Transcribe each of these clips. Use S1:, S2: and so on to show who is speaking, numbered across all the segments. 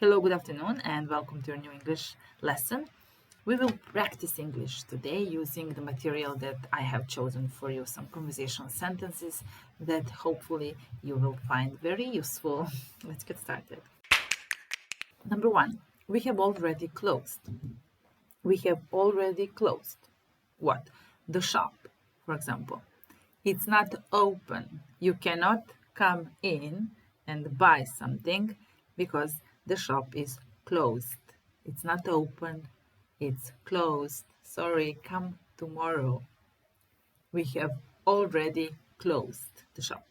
S1: Hello, good afternoon, and welcome to your new English lesson. We will practice English today using the material that I have chosen for you, some conversational sentences that hopefully you will find very useful. Let's get started. Number one, we have already closed. We have already closed. What? The shop, for example. It's not open. You cannot come in and buy something because the shop is closed. It's not open. It's closed. Sorry, come tomorrow. We have already closed the shop.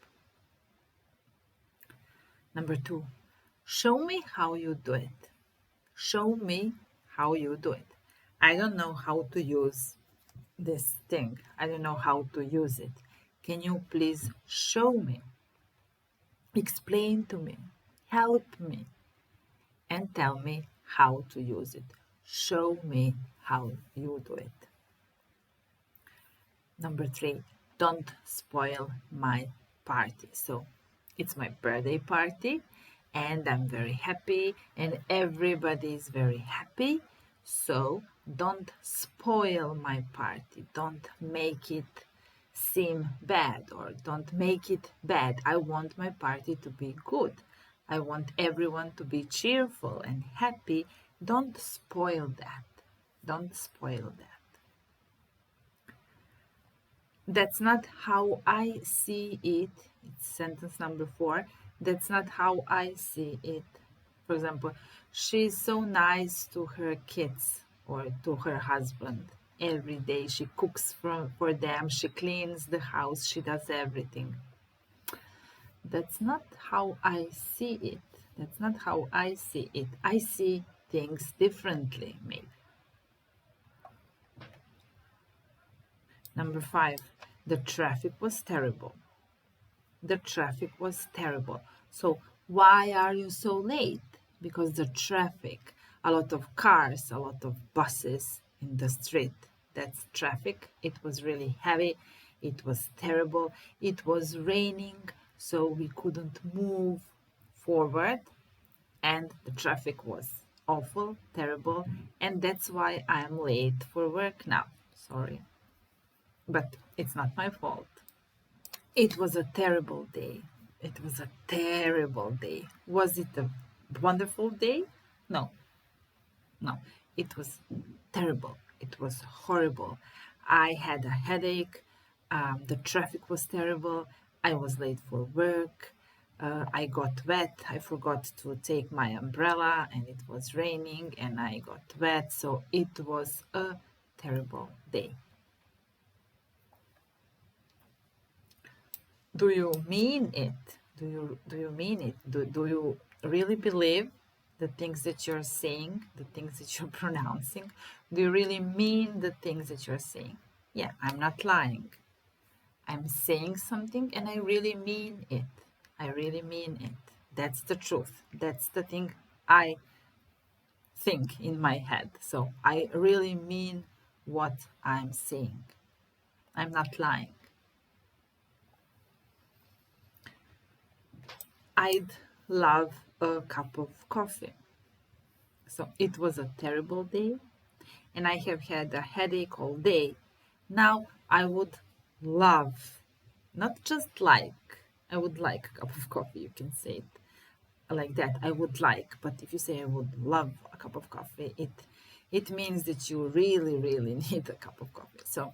S1: Number two, show me how you do it. Show me how you do it. I don't know how to use this thing. I don't know how to use it. Can you please show me? Explain to me, help me, and tell me how to use it. Show me how you do it. Number three, don't spoil my party. So it's my birthday party and I'm very happy and everybody is very happy. So don't spoil my party. Don't make it seem bad or don't make it bad. I want my party to be good. I want everyone to be cheerful and happy. Don't spoil that. Don't spoil that. That's not how I see it. It's sentence number 4. That's not how I see it. For example, she's so nice to her kids or to her husband. Every day she cooks for them, she cleans the house, she does everything. That's not how I see it. That's not how I see it. I see things differently, maybe. Number 5, the traffic was terrible. The traffic was terrible. So why are you so late? Because the traffic, a lot of cars, a lot of buses in the street. That's traffic. It was really heavy. It was terrible. It was raining, so we couldn't move forward. And the traffic was awful, terrible. And that's why I'm late for work now. Sorry. But it's not my fault. It was a terrible day. It was a terrible day. Was it a wonderful day? No, no. It was terrible. It was horrible. I had a headache. The traffic was terrible. I was late for work. I got wet. I forgot to take my umbrella and it was raining and I got wet. So it was a terrible day. Do you mean it? Do you mean it? Do you really believe the things that you're saying, the things that you're pronouncing? Do you really mean the things that you're saying? Yeah, I'm not lying. I'm saying something and I really mean it. I really mean it. That's the truth. That's the thing I think in my head. So I really mean what I'm saying. I'm not lying. I'd love a cup of coffee. So it was a terrible day and I have had a headache all day. Now I would love, not just like, I would like a cup of coffee. You can say it like that. I would like, but if you say I would love a cup of coffee, it means that you really, really need a cup of coffee. So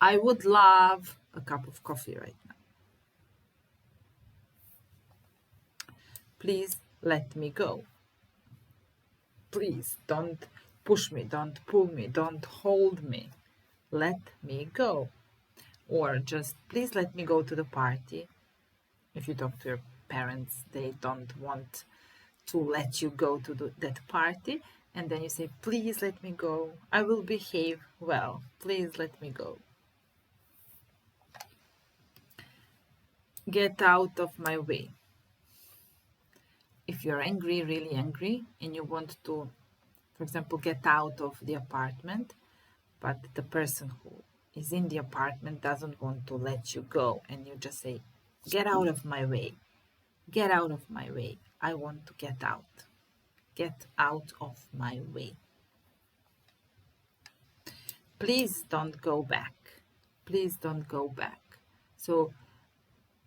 S1: I would love a cup of coffee right now. Please let me go. Please don't push me, don't pull me, don't hold me. Let me go. Or just please let me go to the party. If you talk to your parents, they don't want to let you go to that party. And then you say, please let me go. I will behave well. Please let me go. Get out of my way. If you're angry, really angry, and you want to, for example, get out of the apartment, but the person who is in the apartment doesn't want to let you go, and you just say, get out of my way. Get out of my way. I want to get out. Get out of my way. Please don't go back. Please don't go back. So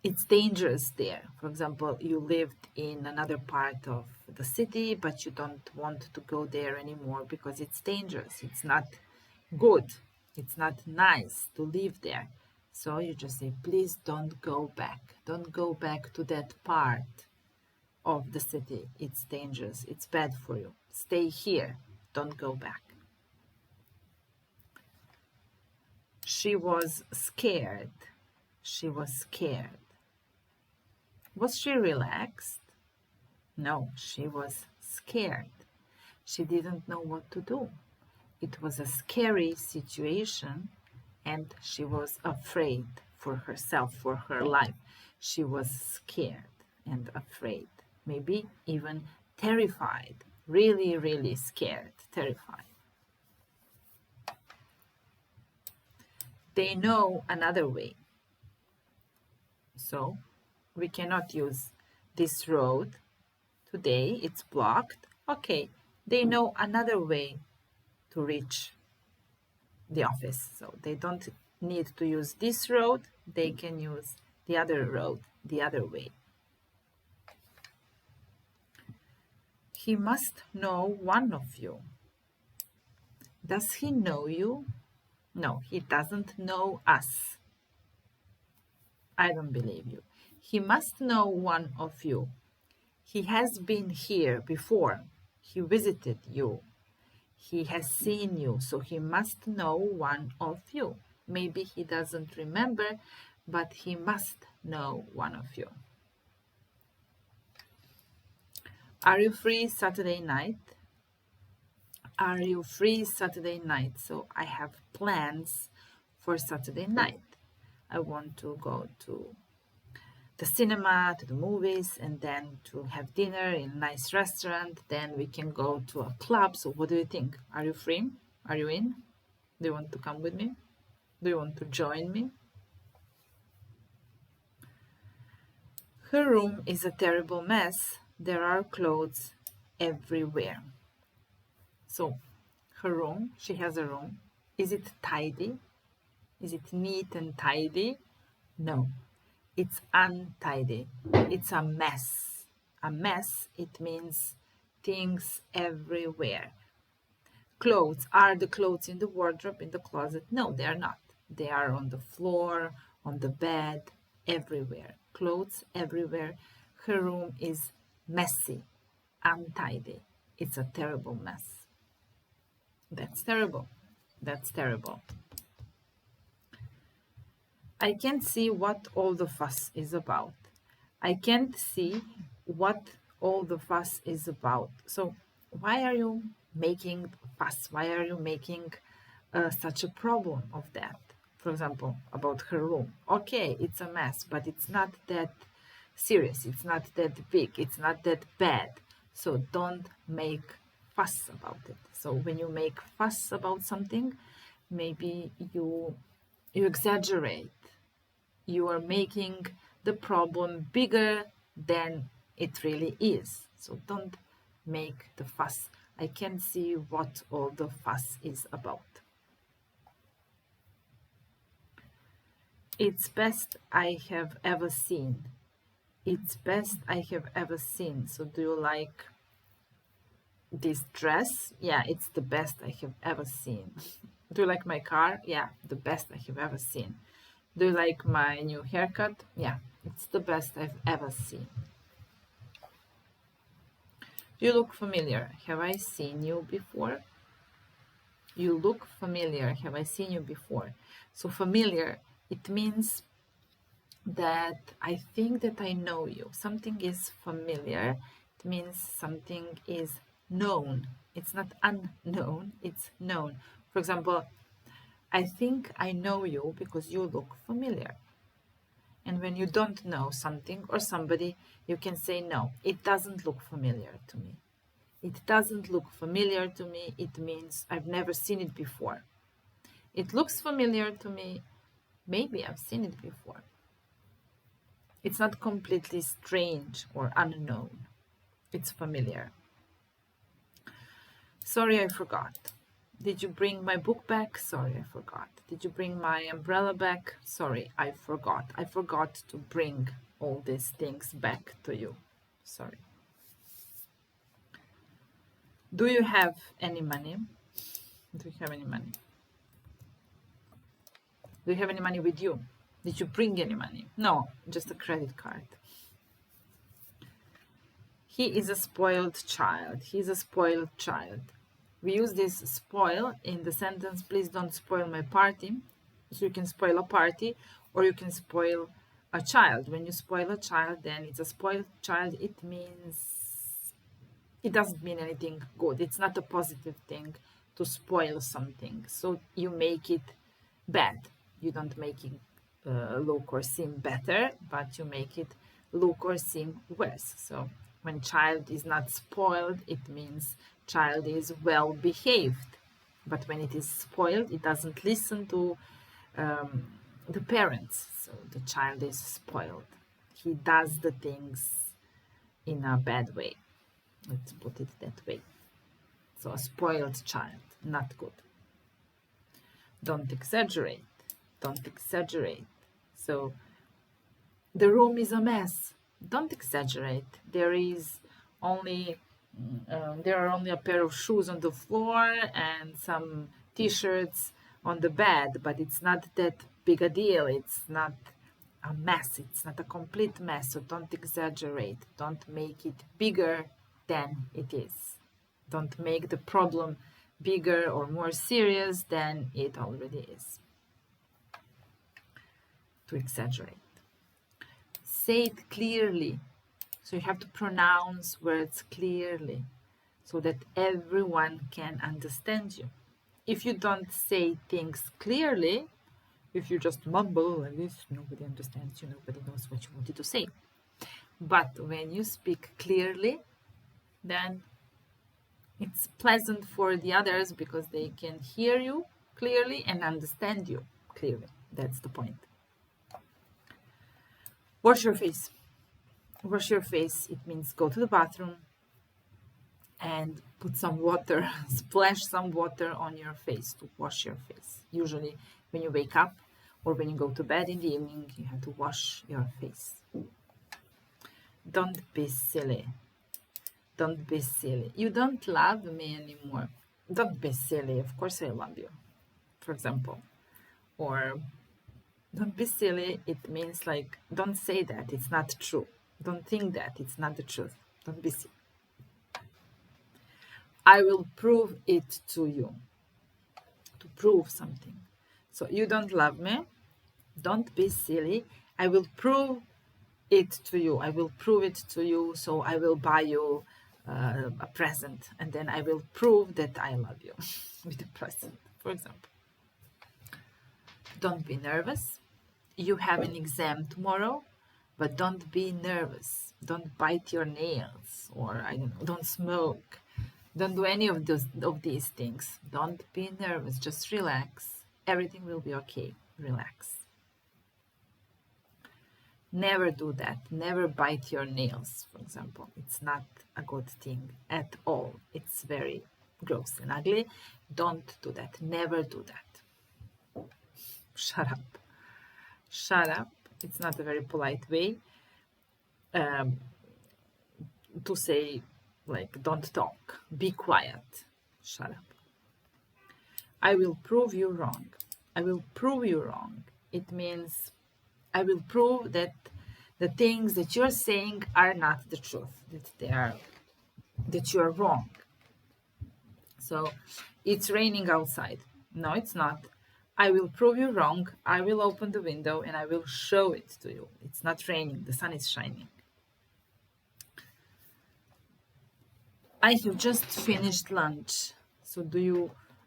S1: it's dangerous there. For example, you lived in another part of the city, but you don't want to go there anymore because it's dangerous. It's not good. It's not nice to live there. So you just say, please don't go back. Don't go back to that part of the city. It's dangerous. It's bad for you. Stay here. Don't go back. She was scared. She was scared. Was she relaxed? No, she was scared. She didn't know what to do. It was a scary situation, and she was afraid for herself, for her life. She was scared and afraid, maybe even terrified, really, really scared, terrified. They know another way. So we cannot use this road today, it's blocked. Okay, they know another way to reach the office. So they don't need to use this road, they can use the other road, the other way. He must know one of you. Does he know you? No, he doesn't know us. I don't believe you. He must know one of you. He has been here before. He visited you. He has seen you, so he must know one of you. Maybe he doesn't remember, but he must know one of you. Are you free Saturday night? Are you free Saturday night? So I have plans for Saturday night. I want to go to the cinema, to the movies, and then to have dinner in a nice restaurant. Then we can go to a club. So what do you think? Are you free? Are you in? Do you want to come with me? Do you want to join me? Her room is a terrible mess. There are clothes everywhere. So her room, she has a room. Is it tidy? Is it neat and tidy? No, it's untidy. It's a mess. A mess, it means things everywhere. Clothes, are the clothes in the wardrobe, in the closet? No, they are not. They are on the floor, on the bed, everywhere. Clothes everywhere. Her room is messy, untidy. It's a terrible mess. That's terrible. That's terrible. I can't see what all the fuss is about. I can't see what all the fuss is about. So why are you making fuss? Why are you making such a problem of that? For example, about her room. Okay, it's a mess, but it's not that serious. It's not that big. It's not that bad. So don't make fuss about it. So when you make fuss about something, maybe you exaggerate. You are making the problem bigger than it really is. So don't make the fuss. I can't see what all the fuss is about. It's best I have ever seen. It's best I have ever seen. So do you like this dress? Yeah, it's the best I have ever seen. Do you like my car? Yeah, the best I have ever seen. Do you like my new haircut? Yeah, it's the best I've ever seen. You look familiar. Have I seen you before? You look familiar. Have I seen you before? So familiar, it means that I think that I know you. Something is familiar. It means something is known. It's not unknown, it's known. For example, I think I know you because you look familiar. And when you don't know something or somebody, you can say, no, it doesn't look familiar to me. It doesn't look familiar to me. It means I've never seen it before. It looks familiar to me. Maybe I've seen it before. It's not completely strange or unknown. It's familiar. Sorry, I forgot. Did you bring my book back? Sorry, I forgot. Did you bring my umbrella back? Sorry, I forgot. I forgot to bring all these things back to you. Sorry. Do you have any money? Do you have any money? Do you have any money with you? Did you bring any money? No, just a credit card. He is a spoiled child. He's a spoiled child. We use this spoil in the sentence, please don't spoil my party. So you can spoil a party or you can spoil a child. When you spoil a child, then it's a spoiled child. It means, it doesn't mean anything good. It's not a positive thing to spoil something. So you make it bad. You don't make it look or seem better, but you make it look or seem worse. So when child is not spoiled, it means child is well behaved. But when it is spoiled, it doesn't listen to the parents. So the child is spoiled. He does the things in a bad way. Let's put it that way. So a spoiled child, not good. Don't exaggerate. Don't exaggerate. So the room is a mess. Don't exaggerate. There are only a pair of shoes on the floor and some t-shirts on the bed, but it's not that big a deal. It's not a mess. It's not a complete mess. So don't exaggerate. Don't make it bigger than it is. Don't make the problem bigger or more serious than it already is. To exaggerate. Say it clearly. So you have to pronounce words clearly so that everyone can understand you. If you don't say things clearly, if you just mumble like this, nobody understands you, nobody knows what you wanted to say. But when you speak clearly, then it's pleasant for the others because they can hear you clearly and understand you clearly. That's the point. Wash your face. Wash your face. It means go to the bathroom and put some water, splash some water on your face to wash your face. Usually when you wake up or when you go to bed in the evening, you have to wash your face. Don't be silly. Don't be silly. You don't love me anymore. Don't be silly. Of course I love you, for example. Or don't be silly. It means like, don't say that. It's not true. Don't think that. It's not the truth. Don't be silly. I will prove it to you. To prove something. So you don't love me. Don't be silly. I will prove it to you. I will prove it to you. So I will buy you a present. And then I will prove that I love you with a present, for example. Don't be nervous. You have an exam tomorrow, but don't be nervous. Don't bite your nails, or I don't know, don't smoke. Don't do any of these things. Don't be nervous. Just relax. Everything will be okay. Relax. Never do that. Never bite your nails, for example. It's not a good thing at all. It's very gross and ugly. Don't do that. Never do that. Shut up. Shut up. It's not a very polite way to say, like, don't talk. Be quiet. Shut up. I will prove you wrong. I will prove you wrong. It means I will prove that the things that you're saying are not the truth, that you are wrong. So it's raining outside. No, it's not. I will prove you wrong. I will open the window and I will show it to you. It's not raining. The sun is shining. I have just finished lunch. So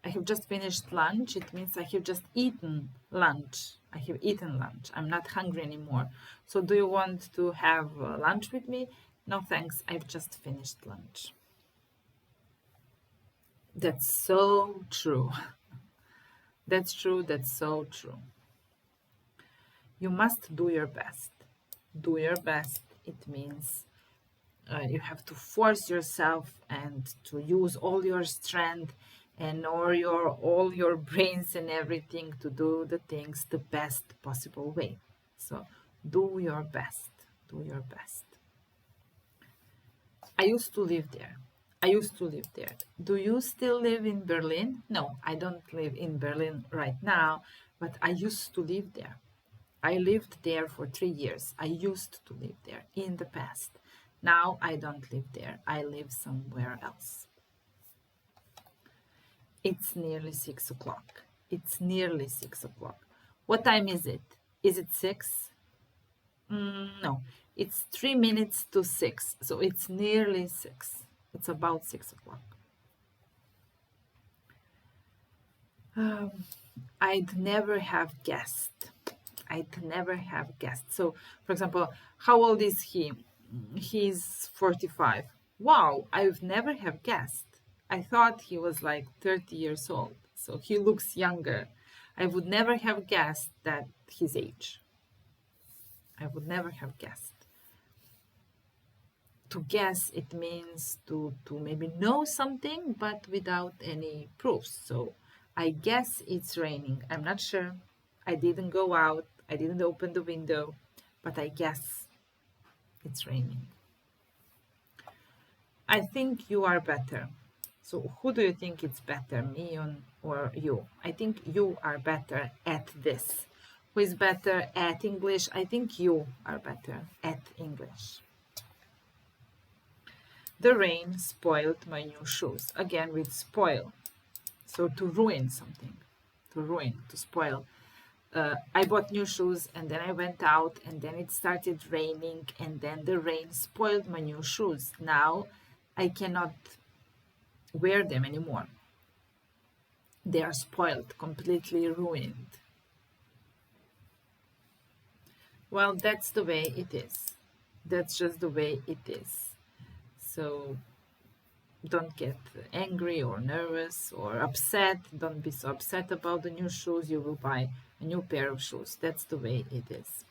S1: I have just finished lunch. It means I have just eaten lunch. I have eaten lunch. I'm not hungry anymore. So do you want to have lunch with me? No, thanks. I've just finished lunch. That's so true. That's true. That's so true. You must do your best. Do your best. It means You have to force yourself and to use all your strength and all your brains and everything to do the things the best possible way. So do your best. Do your best. I used to live there. I used to live there. Do you still live in Berlin? No, I don't live in Berlin right now, but I used to live there. I lived there for 3 years. I used to live there in the past. Now I don't live there. I live somewhere else. It's nearly 6 o'clock. It's nearly 6 o'clock. What time is it? Is it 6? No, it's 3 minutes to 6. So it's nearly 6. It's about 6 o'clock. I'd never have guessed. I'd never have guessed. So, for example, how old is he? He's 45. Wow, I've never have guessed. I thought he was like 30 years old. So he looks younger. I would never have guessed that his age. I would never have guessed. To guess, it means to maybe know something, but without any proofs. So I guess it's raining. I'm not sure. I didn't go out. I didn't open the window, but I guess it's raining. I think you are better. So who do you think it's better, me or you? I think you are better at this. Who is better at English? I think you are better at English. The rain spoiled my new shoes. Again with spoil. So to ruin something. To ruin, to spoil. I bought new shoes and then I went out and then it started raining and then the rain spoiled my new shoes. Now I cannot wear them anymore. They are spoiled, completely ruined. Well, that's the way it is. That's just the way it is. So don't get angry or nervous or upset. Don't be so upset about the new shoes. You will buy a new pair of shoes. That's the way it is.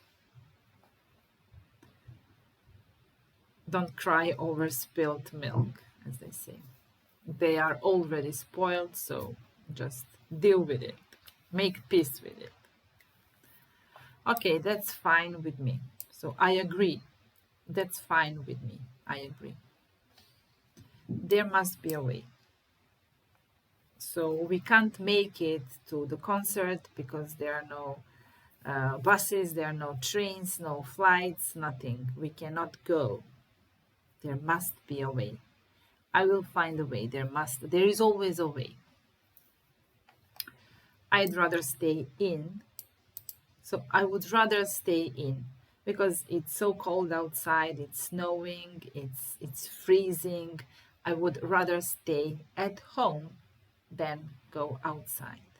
S1: Don't cry over spilled milk, as they say. They are already spoiled, so just deal with it. Make peace with it. Okay, that's fine with me. So I agree. That's fine with me. I agree. There must be a way. So we can't make it to the concert because there are no buses, there are no trains, no flights, nothing. We cannot go. There must be a way. I will find a way. There is always a way. I'd rather stay in. So I would rather stay in because it's so cold outside, it's snowing, it's freezing. I would rather stay at home than go outside.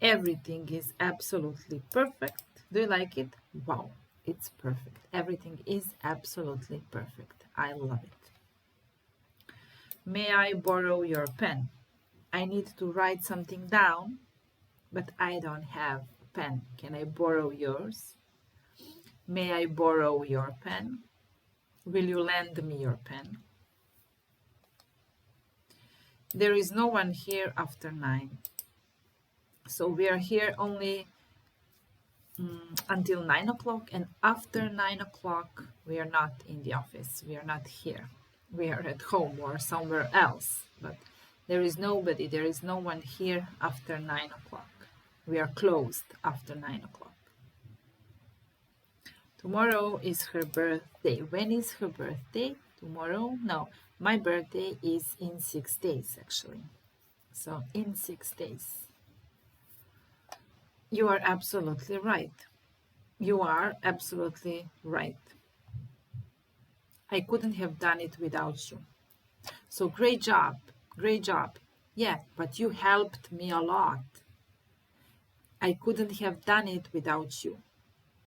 S1: Everything is absolutely perfect. Do you like it? Wow, it's perfect. Everything is absolutely perfect. I love it. May I borrow your pen? I need to write something down, but I don't have a pen. Can I borrow yours? May I borrow your pen? Will you lend me your pen? There is no one here after 9. So we are here only until 9 o'clock, and after 9 o'clock we are not in the office. We are not here. We are at home or somewhere else, but there is nobody. There is no one here after 9 o'clock. We are closed after 9 o'clock. Tomorrow is her birthday. When is her birthday? Tomorrow? No, my birthday is in 6 days actually. So in 6 days. You are absolutely right. You are absolutely right. I couldn't have done it without you. So great job. Great job. Yeah, but you helped me a lot. I couldn't have done it without you.